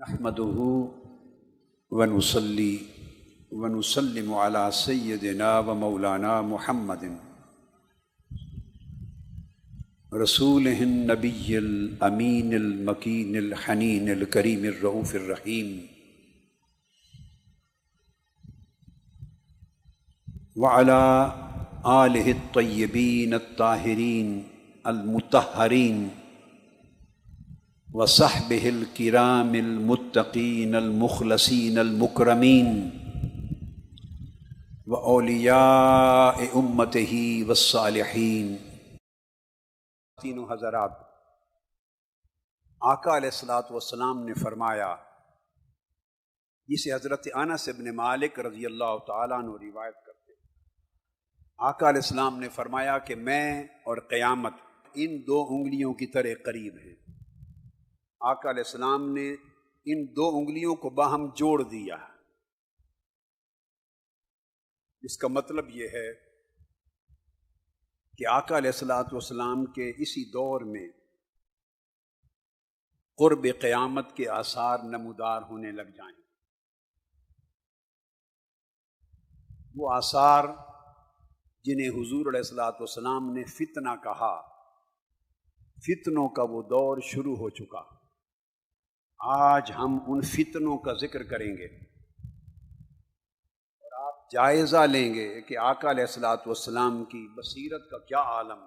نحمده ونصلي ونسلم على سيدنا ومولانا محمد رسوله النبي الأمين المكين الحنين الكريم الرؤوف الرحيم وعلى آله الطيبين الطاهرين المطهرين وصحبه الكرام المتقين المخلصين المكرمين وأولياء أمته والصالحين۔ تینوں حضرات، آقا علیہ الصلوۃ والسلام نے فرمایا، جسے حضرت انس بن مالک رضی اللہ تعالیٰ عنہ روایت کرتے ہیں، آقا علیہ السلام نے فرمایا کہ میں اور قیامت ان دو انگلیوں کی طرح قریب ہیں۔ آقا علیہ السلام نے ان دو انگلیوں کو باہم جوڑ دیا، اس کا مطلب یہ ہے کہ آقا علیہ الصلوۃ والسلام کے اسی دور میں قرب قیامت کے آثار نمودار ہونے لگ جائیں۔ وہ آثار جنہیں حضور علیہ الصلوۃ والسلام نے فتنہ کہا، فتنوں کا وہ دور شروع ہو چکا۔ آج ہم ان فتنوں کا ذکر کریں گے اور آپ جائزہ لیں گے کہ آقا علیہ الصلوۃ والسلام کی بصیرت کا کیا عالم۔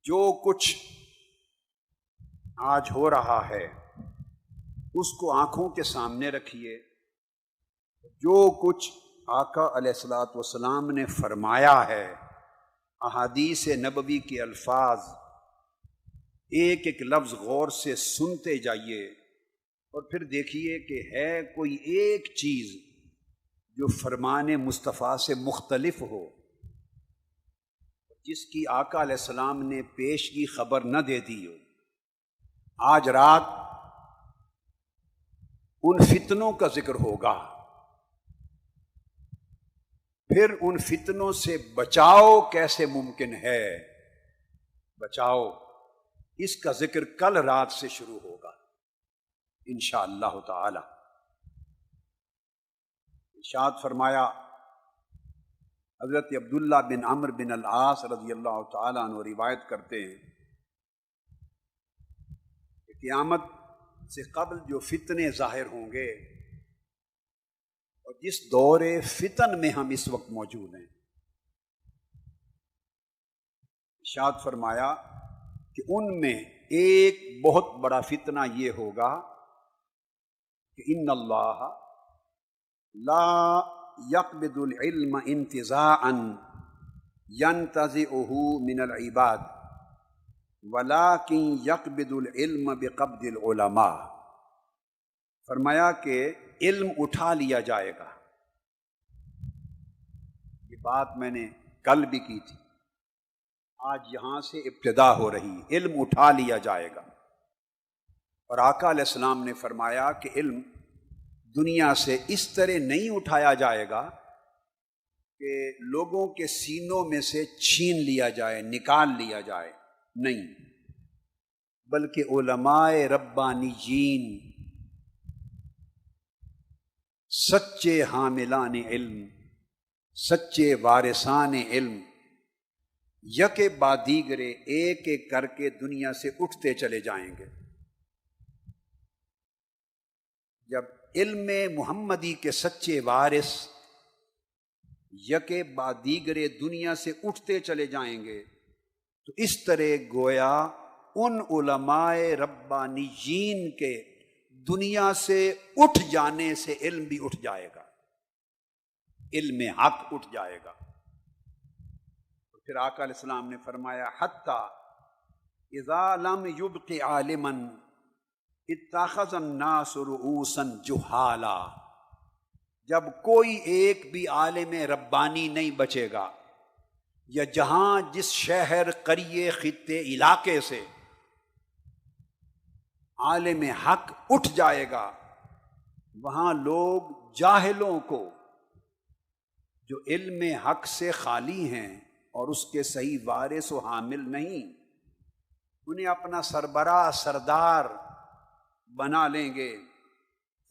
جو کچھ آج ہو رہا ہے اس کو آنکھوں کے سامنے رکھیے۔ جو کچھ آقا علیہ الصلوۃ والسلام نے فرمایا ہے، احادیث نبوی کے الفاظ ایک ایک لفظ غور سے سنتے جائیے اور پھر دیکھیے کہ ہے کوئی ایک چیز جو فرمان مصطفیٰ سے مختلف ہو، جس کی آقا علیہ السلام نے پیشگی خبر نہ دے دی ہو۔ آج رات ان فتنوں کا ذکر ہوگا، پھر ان فتنوں سے بچاؤ کیسے ممکن ہے، بچاؤ اس کا ذکر کل رات سے شروع ہوگا انشاءاللہ تعالی۔ ارشاد فرمایا، حضرت عبداللہ بن عمرو بن العاص رضی اللہ تعالیٰ عنہ روایت کرتے ہیں کہ قیامت سے قبل جو فتنے ظاہر ہوں گے، اور جس دور فتن میں ہم اس وقت موجود ہیں، ارشاد فرمایا کہ ان میں ایک بہت بڑا فتنہ یہ ہوگا کہ ان اللہ لا يقبض العلم انتزاعا ينتزعه من العباد ولكن يقبض العلم بقبض العلماء۔ فرمایا کہ علم اٹھا لیا جائے گا۔ یہ بات میں نے کل بھی کی تھی، آج یہاں سے ابتدا ہو رہی، علم اٹھا لیا جائے گا۔ اور آقا علیہ السلام نے فرمایا کہ علم دنیا سے اس طرح نہیں اٹھایا جائے گا کہ لوگوں کے سینوں میں سے چھین لیا جائے، نکال لیا جائے، نہیں، بلکہ علماء ربانیین، سچے حاملان علم، سچے وارثان علم، یکے بعد دیگرے ایک ایک کر کے دنیا سے اٹھتے چلے جائیں گے۔ جب علم محمدی کے سچے وارث یکے بعد دیگرے دنیا سے اٹھتے چلے جائیں گے تو اس طرح گویا ان علماء ربانیین کے دنیا سے اٹھ جانے سے علم بھی اٹھ جائے گا، علم حق اٹھ جائے گا۔ پھر آقا علیہ السلام نے فرمایا حتی اذا لم یبق عالما اتخذ الناس رؤوسا جہالا، جب کوئی ایک بھی عالم ربانی نہیں بچے گا، یا جہاں جس شہر قریے خطے علاقے سے عالم حق اٹھ جائے گا، وہاں لوگ جاہلوں کو جو علم حق سے خالی ہیں اور اس کے صحیح وارث و حامل نہیں، انہیں اپنا سربراہ، سردار، بنا لیں گے،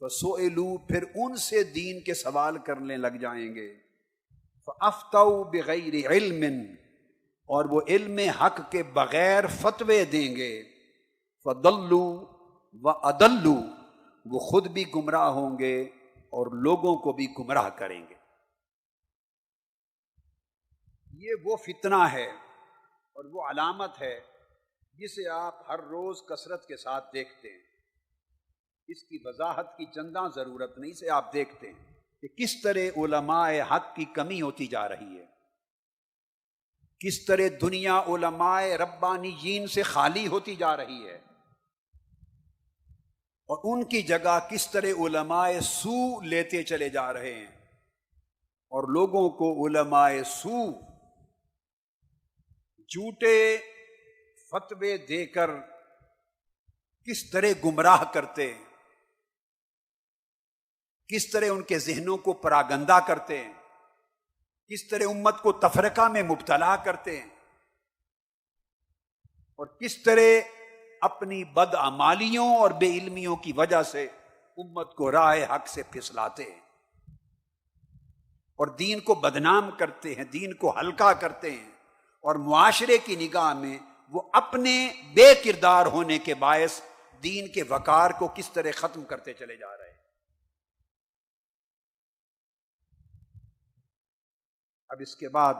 فسئلوا پھر ان سے دین کے سوال کرنے لگ جائیں گے، فافتوا بغیر علم اور وہ علم حق کے بغیر فتوے دیں گے، فضلوا واضلوا وہ خود بھی گمراہ ہوں گے اور لوگوں کو بھی گمراہ کریں گے۔ یہ وہ فتنہ ہے اور وہ علامت ہے جسے آپ ہر روز کثرت کے ساتھ دیکھتے ہیں۔ اس کی وضاحت کی چنداں ضرورت نہیں، سے آپ دیکھتے ہیں کہ کس طرح علماء حق کی کمی ہوتی جا رہی ہے، کس طرح دنیا علماء ربانیین سے خالی ہوتی جا رہی ہے، اور ان کی جگہ کس طرح علماء سو لیتے چلے جا رہے ہیں، اور لوگوں کو علماء سو جھوٹے فتوے دے کر کس طرح گمراہ کرتے ہیں، کس طرح ان کے ذہنوں کو پراگندہ کرتے ہیں، کس طرح امت کو تفرقہ میں مبتلا کرتے ہیں، اور کس طرح اپنی بدعمالیوں اور بے علمیوں کی وجہ سے امت کو راہ حق سے پھسلاتے ہیں اور دین کو بدنام کرتے ہیں، دین کو ہلکا کرتے ہیں، اور معاشرے کی نگاہ میں وہ اپنے بے کردار ہونے کے باعث دین کے وقار کو کس طرح ختم کرتے چلے جا رہے ہیں۔ اب اس کے بعد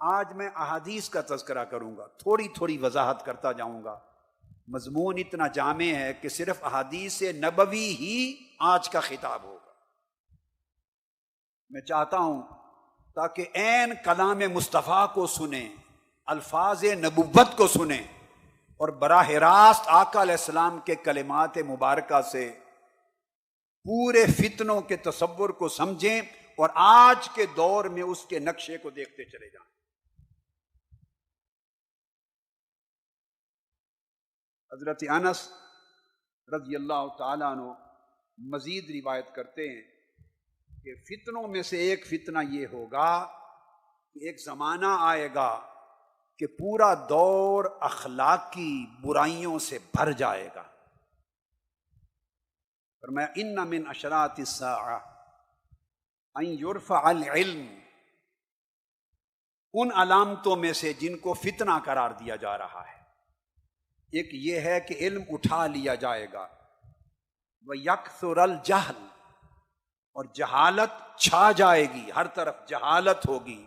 آج میں احادیث کا تذکرہ کروں گا، تھوڑی تھوڑی وضاحت کرتا جاؤں گا۔ مضمون اتنا جامع ہے کہ صرف احادیث نبوی ہی آج کا خطاب ہوگا۔ میں چاہتا ہوں تاکہ عین کلام مصطفیٰ کو سنیں، الفاظ نبوت کو سنیں، اور براہ راست آقا علیہ السلام کے کلمات مبارکہ سے پورے فتنوں کے تصور کو سمجھیں اور آج کے دور میں اس کے نقشے کو دیکھتے چلے جائیں۔ حضرت انس رضی اللہ تعالیٰ عنہ مزید روایت کرتے ہیں کہ فتنوں میں سے ایک فتنہ یہ ہوگا کہ ایک زمانہ آئے گا کہ پورا دور اخلاقی برائیوں سے بھر جائے گا۔ فرمایا ان من اشراط الساعہ ان یرفع العلم، ان علامتوں میں سے جن کو فتنہ قرار دیا جا رہا ہے، ایک یہ ہے کہ علم اٹھا لیا جائے گا، وَيَكْثُرَ الْجَهْلُ، اور جہالت چھا جائے گی، ہر طرف جہالت ہوگی،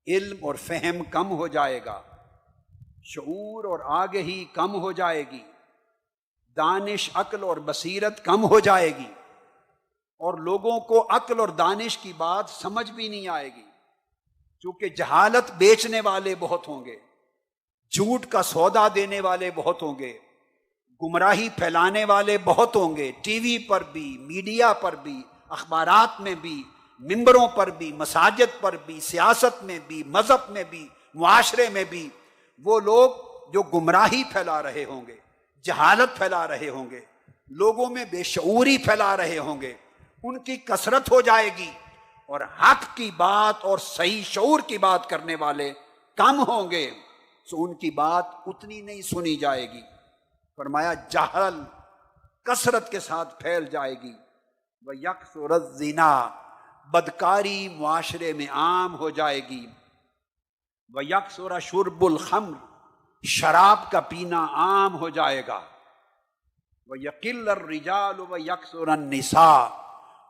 علم اور فہم کم ہو جائے گا، شعور اور آگہی کم ہو جائے گی، دانش عقل اور بصیرت کم ہو جائے گی، اور لوگوں کو عقل اور دانش کی بات سمجھ بھی نہیں آئے گی، چونکہ جہالت بیچنے والے بہت ہوں گے، جھوٹ کا سودا دینے والے بہت ہوں گے، گمراہی پھیلانے والے بہت ہوں گے، ٹی وی پر بھی، میڈیا پر بھی، اخبارات میں بھی، ممبروں پر بھی، مساجد پر بھی، سیاست میں بھی، مذہب میں بھی، معاشرے میں بھی، وہ لوگ جو گمراہی پھیلا رہے ہوں گے، جہالت پھیلا رہے ہوں گے، لوگوں میں بے شعوری پھیلا رہے ہوں گے، ان کی کثرت ہو جائے گی، اور حق کی بات اور صحیح شعور کی بات کرنے والے کم ہوں گے، تو ان کی بات اتنی نہیں سنی جائے گی۔ فرمایا جہل کثرت کے ساتھ پھیل جائے گی، وَيَكْثُرَ الزِّنَا، بدکاری معاشرے میں عام ہو جائے گی، وَيَكْثُرَ شُرْبُ الْخَمْرِ، شراب کا پینا عام ہو جائے گا، وَيَقِلَّ الرِّجَالُ وَيَكْثُرَ النِّسَاء،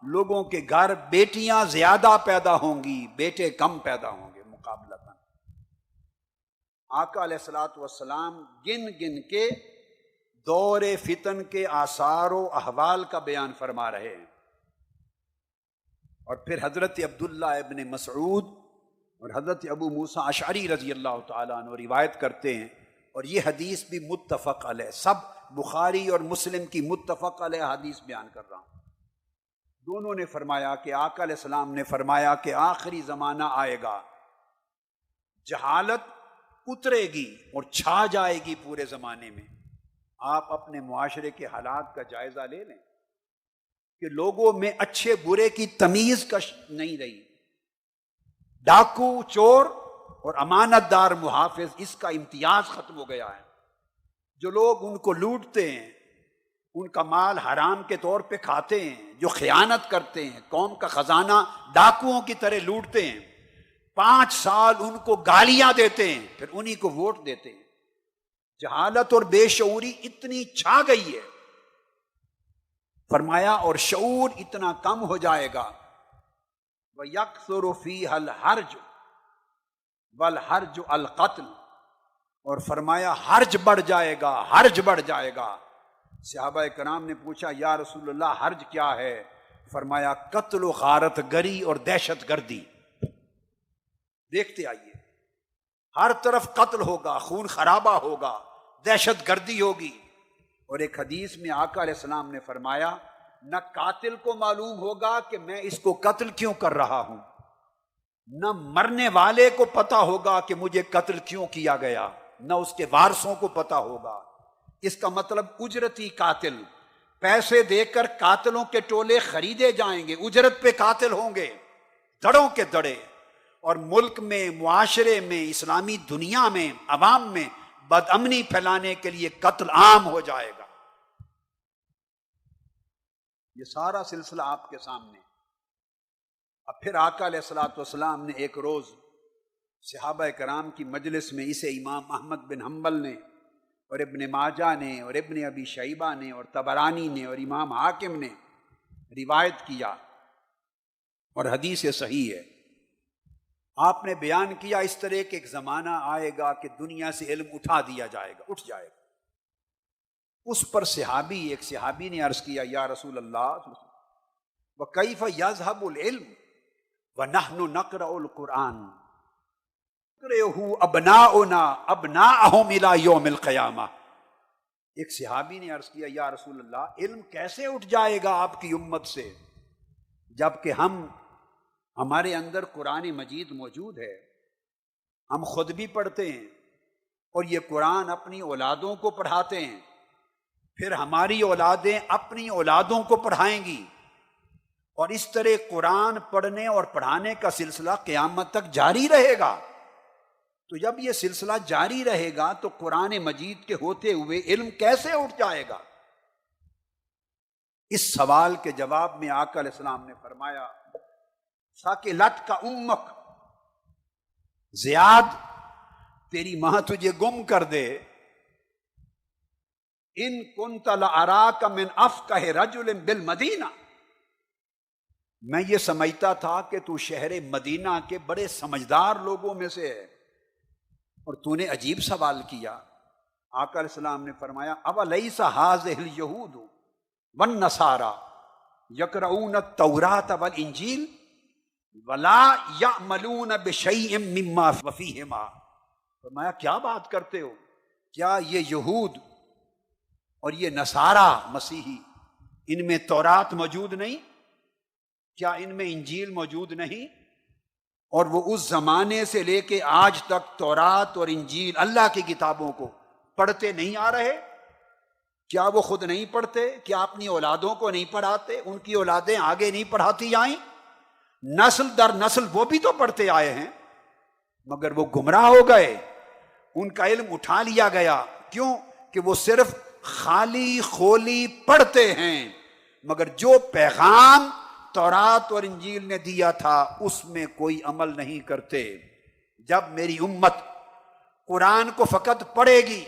لوگوں کے گھر بیٹیاں زیادہ پیدا ہوں گی، بیٹے کم پیدا ہوں گے مقابلتاً۔ آقا علیہ الصلوۃ والسلام گن گن کے دور فتن کے آثار و احوال کا بیان فرما رہے ہیں، اور پھر حضرت عبداللہ ابن مسعود اور حضرت ابو موسیٰ اشعری رضی اللہ تعالیٰ عنہ روایت کرتے ہیں، اور یہ حدیث بھی متفق علیہ، سب بخاری اور مسلم کی متفق علیہ حدیث بیان کر رہا ہوں۔ دونوں نے فرمایا کہ آقا علیہ السلام نے فرمایا کہ آخری زمانہ آئے گا، جہالت اترے گی اور چھا جائے گی پورے زمانے میں۔ آپ اپنے معاشرے کے حالات کا جائزہ لے لیں کہ لوگوں میں اچھے برے کی تمیز نہیں رہی، ڈاکو چور اور امانت دار محافظ، اس کا امتیاز ختم ہو گیا ہے۔ جو لوگ ان کو لوٹتے ہیں، ان کا مال حرام کے طور پہ کھاتے ہیں، جو خیانت کرتے ہیں، قوم کا خزانہ ڈاکوؤں کی طرح لوٹتے ہیں، 5 سال ان کو گالیاں دیتے ہیں، پھر انہی کو ووٹ دیتے ہیں۔ جہالت اور بے شعوری اتنی چھا گئی ہے، فرمایا اور شعور اتنا کم ہو جائے گا، وَيَكْثُرُ فِيهَا الْحَرْجُ وَالْحَرْجُ الْقَتْلُ، اور فرمایا حرج بڑھ جائے گا، حرج بڑھ جائے گا۔ صحابہ کرام نے پوچھا یا رسول اللہ حرج کیا ہے؟ فرمایا قتل و غارت گری اور دہشت گردی۔ دیکھتے آئیے، ہر طرف قتل ہوگا، خون خرابہ ہوگا، دہشت گردی ہوگی۔ اور ایک حدیث میں آقا علیہ السلام نے فرمایا نہ قاتل کو معلوم ہوگا کہ میں اس کو قتل کیوں کر رہا ہوں، نہ مرنے والے کو پتا ہوگا کہ مجھے قتل کیوں کیا گیا، نہ اس کے وارثوں کو پتا ہوگا۔ اس کا مطلب اجرتی قاتل، پیسے دے کر قاتلوں کے ٹولے خریدے جائیں گے، اجرت پہ قاتل ہوں گے دڑوں کے دڑے، اور ملک میں، معاشرے میں، اسلامی دنیا میں، عوام میں بد امنی پھیلانے کے لیے قتل عام ہو جائے گا۔ یہ سارا سلسلہ آپ کے سامنے۔ اب پھر آقا علیہ الصلوۃ والسلام نے ایک روز صحابہ کرام کی مجلس میں اسے امام احمد بن حنبل نے اور ابن ماجہ نے اور ابن ابی شیبہ نے اور طبرانی نے اور امام حاکم نے روایت کیا، اور حدیث صحیح ہے۔ آپ نے بیان کیا اس طرح کہ ایک زمانہ آئے گا کہ دنیا سے علم اٹھا دیا جائے گا، اٹھ جائے گا۔ اس پر ایک صحابی نے عرض کیا یا رسول اللہ وَكَيْفَ يَذْهَبُ الْعِلْمُ وَنَحْنُ نَقْرَأُ الْقُرْآنَ يَقْرَؤُهُ أَبْنَاؤُنَا أَبْنَاءَهُمْ إِلَى يَوْمِ الْقِيَامَةِ۔ ایک صحابی نے عرض کیا یا رسول اللہ علم کیسے اٹھ جائے گا آپ کی امت سے، جبکہ ہمارے اندر قرآن مجید موجود ہے، ہم خود بھی پڑھتے ہیں، اور یہ قرآن اپنی اولادوں کو پڑھاتے ہیں، پھر ہماری اولادیں اپنی اولادوں کو پڑھائیں گی، اور اس طرح قرآن پڑھنے اور پڑھانے کا سلسلہ قیامت تک جاری رہے گا۔ تو جب یہ سلسلہ جاری رہے گا تو قرآن مجید کے ہوتے ہوئے علم کیسے اٹھ جائے گا؟ اس سوال کے جواب میں آقا علیہ السلام نے فرمایا ساکلت کا امک، زیاد تیری ماں تجھے گم کر دے، ان کنت لأراک من افقہ رجل بالمدینہ، میں یہ سمجھتا تھا کہ تو شہر مدینہ کے بڑے سمجھدار لوگوں میں سے ہے، اور تو نے عجیب سوال کیا۔ آقا علیہ السلام نے فرمایا اولیس ھذہ الیہود والنصارى یقرؤون التوراۃ والانجیل ولا یعملون بشیء مما فیہما۔ فرمایا کیا بات کرتے ہو، کیا یہ یہود اور یہ نصارہ مسیحی ان میں تورات موجود نہیں؟ کیا ان میں انجیل موجود نہیں؟ اور وہ اس زمانے سے لے کے آج تک تورات اور انجیل اللہ کی کتابوں کو پڑھتے نہیں آ رہے؟ کیا وہ خود نہیں پڑھتے؟ کیا اپنی اولادوں کو نہیں پڑھاتے؟ ان کی اولادیں آگے نہیں پڑھاتی آئیں؟ نسل در نسل وہ بھی تو پڑھتے آئے ہیں، مگر وہ گمراہ ہو گئے، ان کا علم اٹھا لیا گیا۔ کیوں؟ کہ وہ صرف خالی خولی پڑھتے ہیں، مگر جو پیغام تورات اور انجیل نے دیا تھا اس میں کوئی عمل نہیں کرتے۔ جب میری امت قرآن کو فقط پڑھے گی،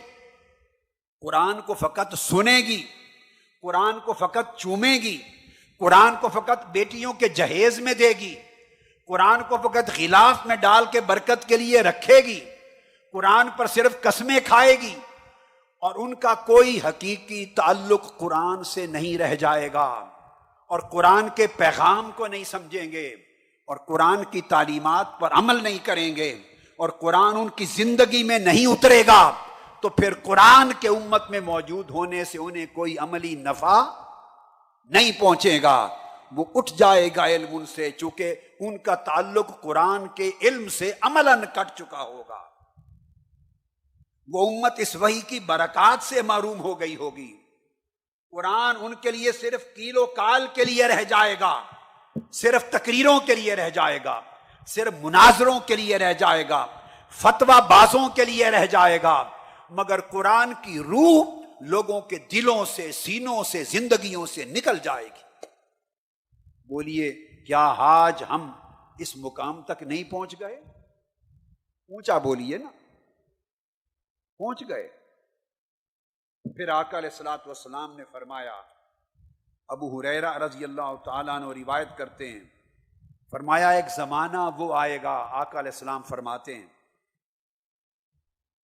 قرآن کو فقط سنے گی، قرآن کو فقط چومے گی، قرآن کو فقط بیٹیوں کے جہیز میں دے گی، قرآن کو فقط غلاف میں ڈال کے برکت کے لیے رکھے گی، قرآن پر صرف قسمیں کھائے گی، اور ان کا کوئی حقیقی تعلق قرآن سے نہیں رہ جائے گا، اور قرآن کے پیغام کو نہیں سمجھیں گے، اور قرآن کی تعلیمات پر عمل نہیں کریں گے، اور قرآن ان کی زندگی میں نہیں اترے گا، تو پھر قرآن کے امت میں موجود ہونے سے انہیں کوئی عملی نفع نہیں پہنچے گا۔ وہ اٹھ جائے گا علم ان سے، چونکہ ان کا تعلق قرآن کے علم سے عملاً کٹ چکا ہوگا۔ وہ امت اس وحی کی برکات سے محروم ہو گئی ہوگی۔ قرآن ان کے لیے صرف کیل و کال کے لیے رہ جائے گا، صرف تقریروں کے لیے رہ جائے گا، صرف مناظروں کے لیے رہ جائے گا، فتویٰ بازوں کے لیے رہ جائے گا، مگر قرآن کی روح لوگوں کے دلوں سے، سینوں سے، زندگیوں سے نکل جائے گی۔ بولیے کیا آج ہم اس مقام تک نہیں پہنچ گئے؟ اونچا بولیے نا، پہنچ گئے۔ پھر آقا علیہ الصلوۃ والسلام نے فرمایا، ابو ہریرہ رضی اللہ تعالیٰ عنہ روایت کرتے ہیں، فرمایا ایک زمانہ وہ آئے گا، آقا علیہ السلام فرماتے ہیں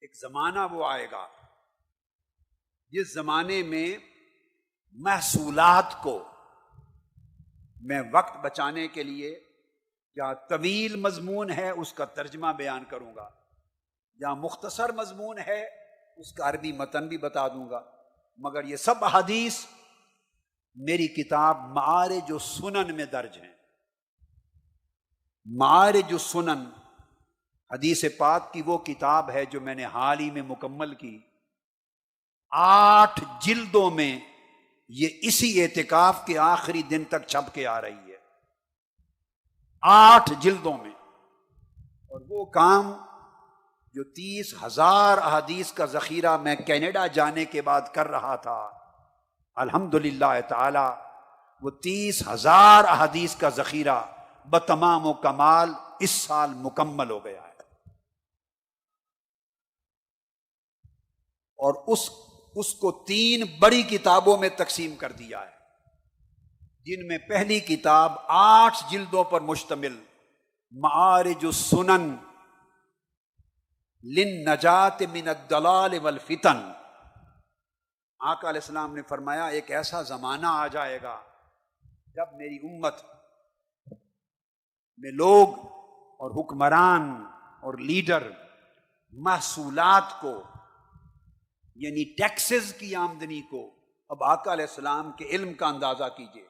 ایک زمانہ وہ آئے گا جس زمانے میں محصولات کو، میں وقت بچانے کے لیے یا طویل مضمون ہے اس کا ترجمہ بیان کروں گا، یا مختصر مضمون ہے اس کا عربی متن بھی بتا دوں گا، مگر یہ سب احادیث میری کتاب معارج السنن میں درج ہیں۔ معارج السنن حدیث پاک کی وہ کتاب ہے جو میں نے حال ہی میں مکمل کی، 8 جلدوں میں، یہ اسی اعتکاف کے آخری دن تک چھپ کے آ رہی ہے، 8 جلدوں میں۔ اور وہ کام جو 30,000 احادیث کا ذخیرہ میں کینیڈا جانے کے بعد کر رہا تھا، الحمدللہ تعالی وہ 30,000 احادیث کا ذخیرہ بتمام و کمال اس سال مکمل ہو گیا ہے۔ اور اس کو 3 بڑی کتابوں میں تقسیم کر دیا ہے، جن میں پہلی کتاب 8 جلدوں پر مشتمل، معارج السنن للنجات من الضلال والفتن۔ آقا علیہ السلام نے فرمایا ایک ایسا زمانہ آ جائے گا جب میری امت میں لوگ اور حکمران اور لیڈر محصولات کو، یعنی ٹیکسز کی آمدنی کو، اب آقا علیہ السلام کے علم کا اندازہ کیجئے،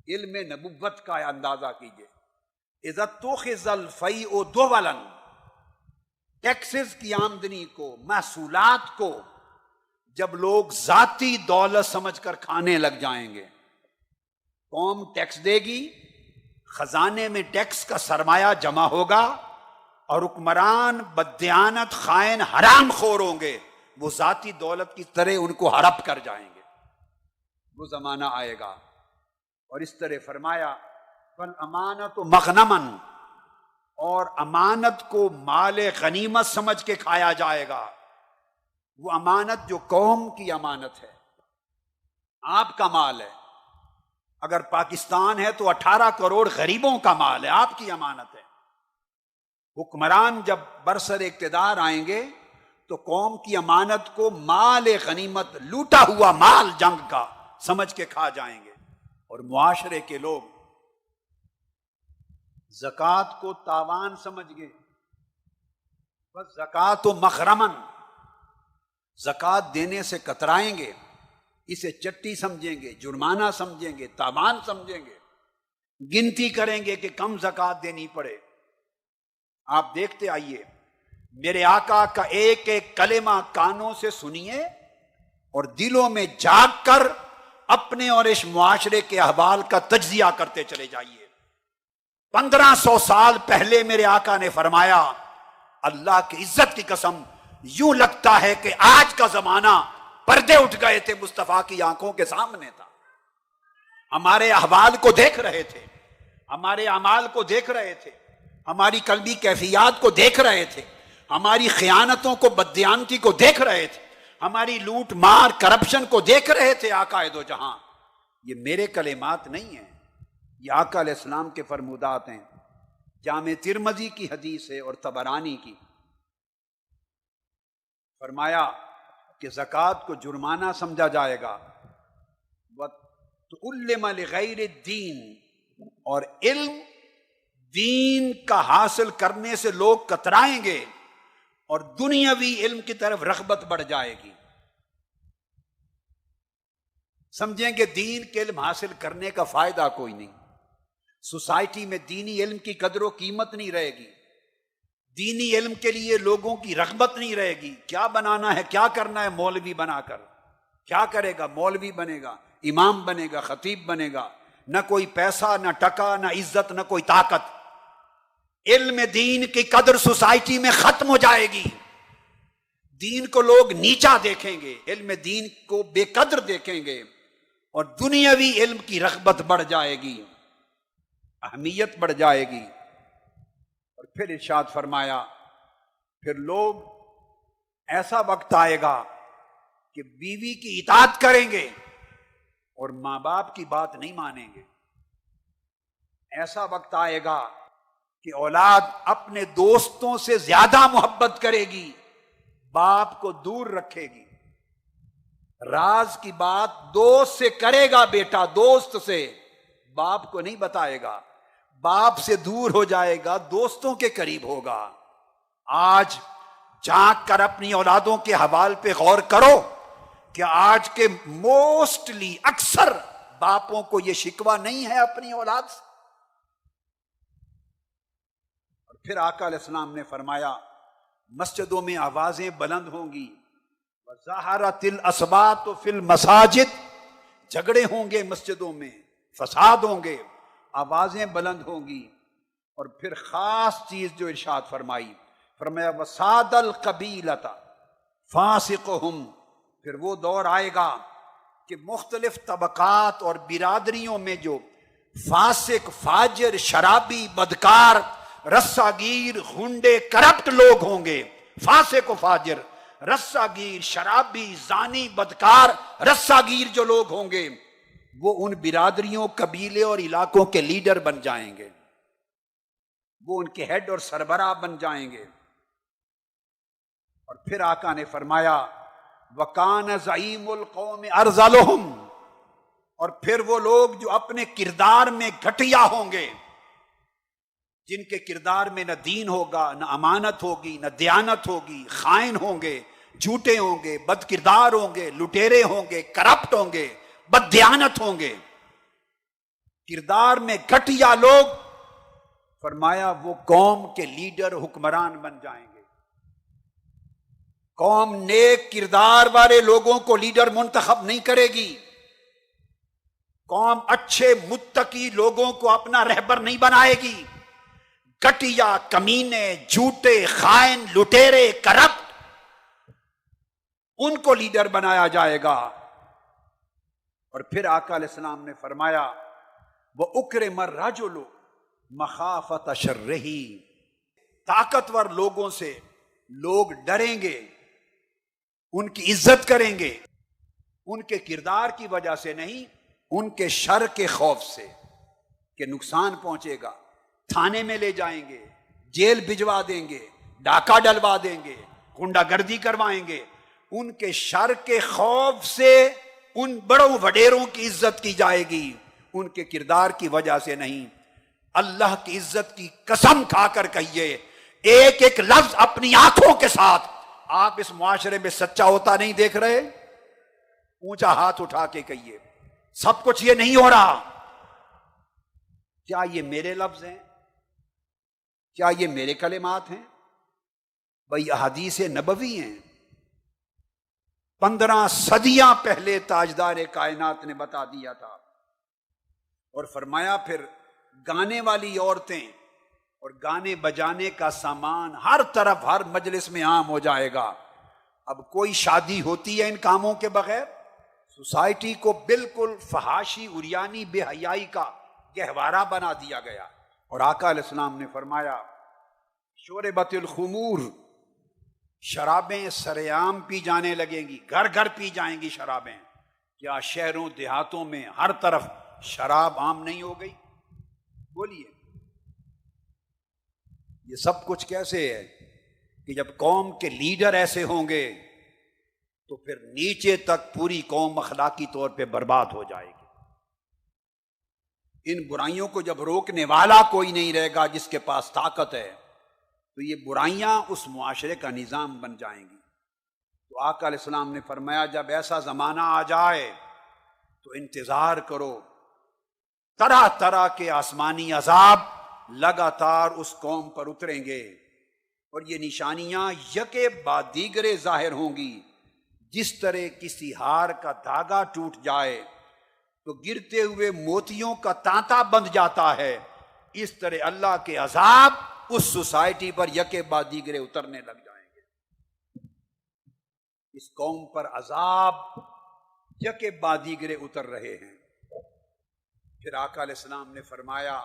علم نبوت کا اندازہ کیجئے، اذا اتخذ الفیء دولا، ٹیکسز کی آمدنی کو، محصولات کو جب لوگ ذاتی دولت سمجھ کر کھانے لگ جائیں گے، قوم ٹیکس دے گی، خزانے میں ٹیکس کا سرمایہ جمع ہوگا، اور حکمران بددیانت خائن حرام خور ہوں گے، وہ ذاتی دولت کی طرح ان کو ہڑپ کر جائیں گے۔ وہ زمانہ آئے گا، اور اس طرح فرمایا فالامانۃ مغنما، اور امانت کو مال غنیمت سمجھ کے کھایا جائے گا۔ وہ امانت جو قوم کی امانت ہے، آپ کا مال ہے، اگر پاکستان ہے تو 18 کروڑ غریبوں کا مال ہے، آپ کی امانت ہے۔ حکمران جب برسر اقتدار آئیں گے تو قوم کی امانت کو مال غنیمت، لوٹا ہوا مال جنگ کا سمجھ کے کھا جائیں گے، اور معاشرے کے لوگ زکوٰۃ کو تاوان سمجھ گئے، بس زکوٰۃ و مغرمن، زکوٰۃ دینے سے کترائیں گے، اسے چٹی سمجھیں گے، جرمانہ سمجھیں گے، تاوان سمجھیں گے، گنتی کریں گے کہ کم زکوٰۃ دینی پڑے۔ آپ دیکھتے آئیے، میرے آقا کا ایک ایک کلمہ کانوں سے سنیے اور دلوں میں جاگ کر اپنے اور اس معاشرے کے احوال کا تجزیہ کرتے چلے جائیے۔ 1500 سال پہلے میرے آقا نے فرمایا، اللہ کی عزت کی قسم یوں لگتا ہے کہ آج کا زمانہ پردے اٹھ گئے تھے، مصطفیٰ کی آنکھوں کے سامنے تھا، ہمارے احوال کو دیکھ رہے تھے، ہمارے اعمال کو دیکھ رہے تھے، ہماری قلبی کیفیات کو دیکھ رہے تھے، ہماری خیانتوں کو، بددیانتی کو دیکھ رہے تھے، ہماری لوٹ مار کرپشن کو دیکھ رہے تھے۔ آقا دو جہاں، یہ میرے کلمات نہیں ہیں، یہ آقا علیہ السلام کے فرمودات ہیں۔ جامع ترمذی کی حدیث ہے اور طبرانی کی، فرمایا کہ زکوٰۃ کو جرمانہ سمجھا جائے گا، وَتُعْلِمَ لِغَيْرِ الدِّينِ، اور علم دین کا حاصل کرنے سے لوگ کترائیں گے اور دنیاوی علم کی طرف رغبت بڑھ جائے گی، سمجھیں کہ دین کے علم حاصل کرنے کا فائدہ کوئی نہیں، سوسائٹی میں دینی علم کی قدر و قیمت نہیں رہے گی، دینی علم کے لیے لوگوں کی رغبت نہیں رہے گی۔ کیا بنانا ہے، کیا کرنا ہے، مولوی بنا کر کیا کرے گا؟ مولوی بنے گا، امام بنے گا، خطیب بنے گا، نہ کوئی پیسہ، نہ ٹکا، نہ عزت، نہ کوئی طاقت۔ علم دین کی قدر سوسائٹی میں ختم ہو جائے گی، دین کو لوگ نیچا دیکھیں گے، علم دین کو بے قدر دیکھیں گے، اور دنیاوی علم کی رغبت بڑھ جائے گی، اہمیت بڑھ جائے گی۔ اور پھر ارشاد فرمایا پھر لوگ ایسا وقت آئے گا کہ بیوی کی اطاعت کریں گے اور ماں باپ کی بات نہیں مانیں گے۔ ایسا وقت آئے گا کہ اولاد اپنے دوستوں سے زیادہ محبت کرے گی، باپ کو دور رکھے گی۔ راز کی بات دوست سے کرے گا بیٹا، دوست سے، باپ کو نہیں بتائے گا۔ باپ سے دور ہو جائے گا، دوستوں کے قریب ہوگا۔ آج جھانک کر اپنی اولادوں کے حوال پہ غور کرو کہ آج کے موسٹلی اکثر باپوں کو یہ شکوہ نہیں ہے اپنی اولاد سے۔ اور پھر آقا علیہ السلام نے فرمایا مسجدوں میں آوازیں بلند ہوں گی، وَظَهَرَتِ الْأَصْوَاتُ فِي الْمَسَاجِدِ، جھگڑے ہوں گے مسجدوں میں، فساد ہوں گے، آوازیں بلند ہوں گی۔ اور پھر خاص چیز جو ارشاد فرمائی، فرمایا وَسَادَ الْقَبِيلَةَ فَاسِقُهُمْ، پھر وہ دور آئے گا کہ مختلف طبقات اور برادریوں میں جو فاسق، فاجر، شرابی، بدکار، رساگیر، غنڈے، کرپٹ لوگ ہوں گے، فاسق و فاجر، رساگیر، شرابی، زانی، بدکار، رساگیر جو لوگ ہوں گے، وہ ان برادریوں، قبیلے اور علاقوں کے لیڈر بن جائیں گے، وہ ان کے ہیڈ اور سربراہ بن جائیں گے۔ اور پھر آقا نے فرمایا وَكَانَ زَعِيمُ الْقَوْمِ أَرْذَلُهُمْ، اور پھر وہ لوگ جو اپنے کردار میں گھٹیا ہوں گے، جن کے کردار میں نہ دین ہوگا، نہ امانت ہوگی، نہ دیانت ہوگی، خائن ہوں گے، جھوٹے ہوں گے، بد کردار ہوں گے، لٹیرے ہوں گے، کرپٹ ہوں گے، بد دیانت ہوں گے، کردار میں گھٹیا لوگ، فرمایا وہ قوم کے لیڈر، حکمران بن جائیں گے۔ قوم نیک کردار والے لوگوں کو لیڈر منتخب نہیں کرے گی، قوم اچھے متقی لوگوں کو اپنا رہبر نہیں بنائے گی، گٹیا، کمینے، جھوٹے، خائن، لٹیرے، کرپٹ، ان کو لیڈر بنایا جائے گا۔ اور پھر آقا علیہ السلام نے فرمایا وَأُكْرِمَ الرَّجُلُ مَخَافَةَ شَرِّهِ، طاقتور لوگوں سے لوگ ڈریں گے، ان کی عزت کریں گے، ان کے کردار کی وجہ سے نہیں، ان کے شر کے خوف سے کہ نقصان پہنچے گا، تھانے میں لے جائیں گے، جیل بھجوا دیں گے، ڈاکہ ڈلوا دیں گے، غنڈہ گردی کروائیں گے، ان کے شر کے خوف سے ان بڑوں وڈیروں کی عزت کی جائے گی، ان کے کردار کی وجہ سے نہیں۔ اللہ کی عزت کی قسم کھا کر کہیے، ایک ایک لفظ اپنی آنکھوں کے ساتھ آپ اس معاشرے میں سچا ہوتا نہیں دیکھ رہے؟ اونچا ہاتھ اٹھا کے کہیے سب کچھ یہ نہیں ہو رہا۔ کیا یہ میرے لفظ ہیں؟ کیا یہ میرے کلمات ہیں؟ بھئی احادیث نبوی ہیں، 15 صدیاں پہلے تاجدار کائنات نے بتا دیا تھا۔ اور فرمایا پھر گانے والی عورتیں اور گانے بجانے کا سامان ہر طرف ہر مجلس میں عام ہو جائے گا۔ اب کوئی شادی ہوتی ہے ان کاموں کے بغیر؟ سوسائٹی کو بالکل فحاشی، عریانی، بے حیائی کا گہوارہ بنا دیا گیا۔ اور آقا علیہ السلام نے فرمایا شربت الخمور، شرابیں سرعام پی جانے لگیں گی، گھر گھر پی جائیں گی شرابیں۔ کیا شہروں دیہاتوں میں ہر طرف شراب عام نہیں ہو گئی؟ بولیے یہ سب کچھ کیسے ہے کہ جب قوم کے لیڈر ایسے ہوں گے تو پھر نیچے تک پوری قوم اخلاقی طور پہ برباد ہو جائے گی۔ ان برائیوں کو جب روکنے والا کوئی نہیں رہے گا جس کے پاس طاقت ہے، تو یہ برائیاں اس معاشرے کا نظام بن جائیں گی۔ تو آقا علیہ السلام نے فرمایا جب ایسا زمانہ آ جائے تو انتظار کرو، طرح طرح کے آسمانی عذاب لگاتار اس قوم پر اتریں گے، اور یہ نشانیاں یکے بعد دیگرے ظاہر ہوں گی۔ جس طرح کسی ہار کا دھاگا ٹوٹ جائے تو گرتے ہوئے موتیوں کا تانتا بند جاتا ہے، اس طرح اللہ کے عذاب اس سوسائٹی پر یکے بعد دیگرے اترنے لگ جائیں گے۔ اس قوم پر عذاب یکے بعد دیگرے اتر رہے ہیں۔ پھر آقا علیہ السلام نے فرمایا،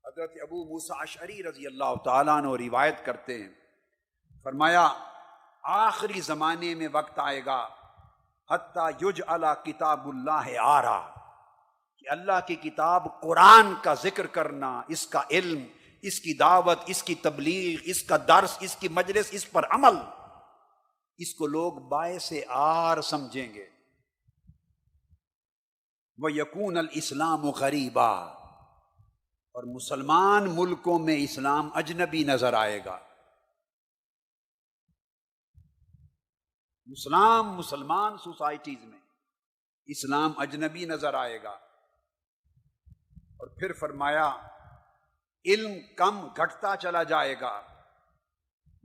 حضرت ابو موسیٰ اشعری رضی اللہ تعالیٰ عنہ روایت کرتے ہیں، فرمایا آخری زمانے میں وقت آئے گا حتیٰ یجعل کتاب اللہ آرا، کہ اللہ کی کتاب قرآن کا ذکر کرنا، اس کا علم، اس کی دعوت، اس کی تبلیغ، اس کا درس، اس کی مجلس، اس پر عمل، اس کو لوگ باعث عار سمجھیں گے۔ وَيَكُونَ الْإِسْلَامُ غَرِيبًا، اور مسلمان ملکوں میں اسلام اجنبی نظر آئے گا۔ مسلمان سوسائٹیز میں اسلام اجنبی نظر آئے گا۔ اور پھر فرمایا علم کم گھٹتا چلا جائے گا۔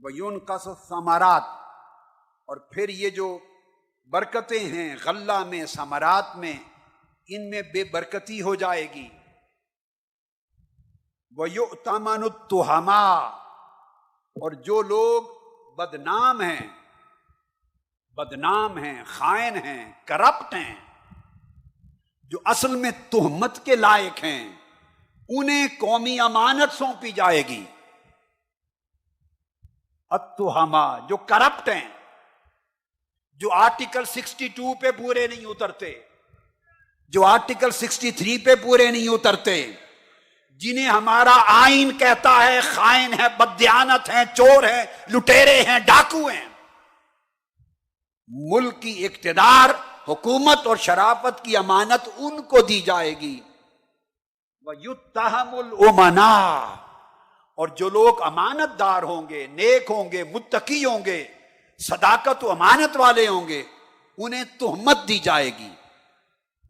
وَيُنْقَصُ الثَّمَرَاتِ، اور پھر یہ جو برکتیں ہیں غلہ میں، ثمرات میں، ان میں بے برکتی ہو جائے گی۔ وَيُؤْتَمَنُ التُّهَمَا، اور جو لوگ بدنام ہیں، خائن ہیں، کرپٹ ہیں، جو اصل میں تہمت کے لائق ہیں، انہیں قومی امانت سونپی جائے گی۔ التہما، جو کرپٹ ہیں، جو آرٹیکل 62 پہ پورے نہیں اترتے، جو آرٹیکل 63 پہ پورے نہیں اترتے، جنہیں ہمارا آئین کہتا ہے خائن ہے، بددیانت ہیں، چور ہیں، لٹیرے ہیں، ڈاکو ہیں، ملک کی اقتدار، حکومت اور شرافت کی امانت ان کو دی جائے گی۔ وَيُتَّهَمُ الْأُمَنَاءَ، اور جو لوگ امانت دار ہوں گے، نیک ہوں گے، متقی ہوں گے، صداقت و امانت والے ہوں گے، انہیں تہمت دی جائے گی،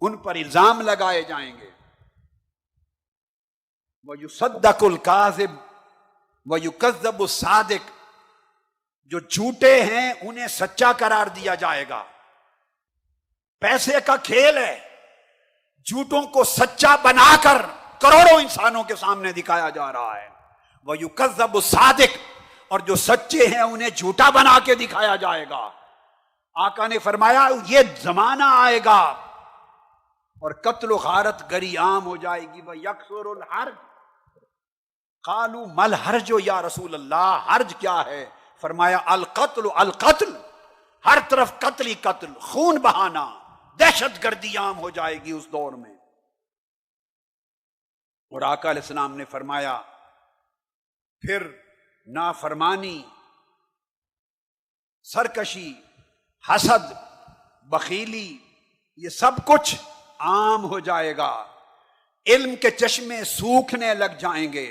ان پر الزام لگائے جائیں گے۔ وَيُصَدَّقُ الْكَاذِبُ وَيُكَذَّبُ الصَّادِقُ، جو جھوٹے ہیں انہیں سچا قرار دیا جائے گا۔ پیسے کا کھیل ہے، جھوٹوں کو سچا بنا کر کروڑوں انسانوں کے سامنے دکھایا جا رہا ہے۔ وَيُكَذَّبُ الصَّادِقُ، اور جو سچے ہیں انہیں جھوٹا بنا کے دکھایا جائے گا۔ آقا نے فرمایا یہ زمانہ آئے گا اور قتل و غارت گری عام ہو جائے گی۔ وَيَكْثُرُ الْحَرْجُ، قالوا ما الحرج یا رسول اللہ، حرج کیا ہے؟ فرمایا القتل القتل، ہر طرف قتل ہی قتل، خون بہانا، دہشت گردی عام ہو جائے گی اس دور میں۔ اور آقا علیہ السلام نے فرمایا پھر نافرمانی، سرکشی، حسد، بخیلی، یہ سب کچھ عام ہو جائے گا۔ علم کے چشمے سوکھنے لگ جائیں گے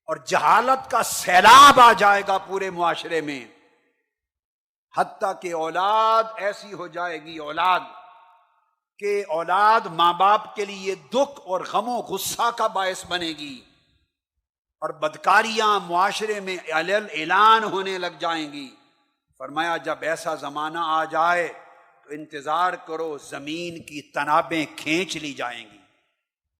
اور جہالت کا سیلاب آ جائے گا پورے معاشرے میں، حتیٰ کہ اولاد ایسی ہو جائے گی، اولاد ماں باپ کے لیے دکھ اور غم و غصہ کا باعث بنے گی، اور بدکاریاں معاشرے میں اعلان ہونے لگ جائیں گی۔ فرمایا جب ایسا زمانہ آ جائے تو انتظار کرو، زمین کی تنابیں کھینچ لی جائیں گی۔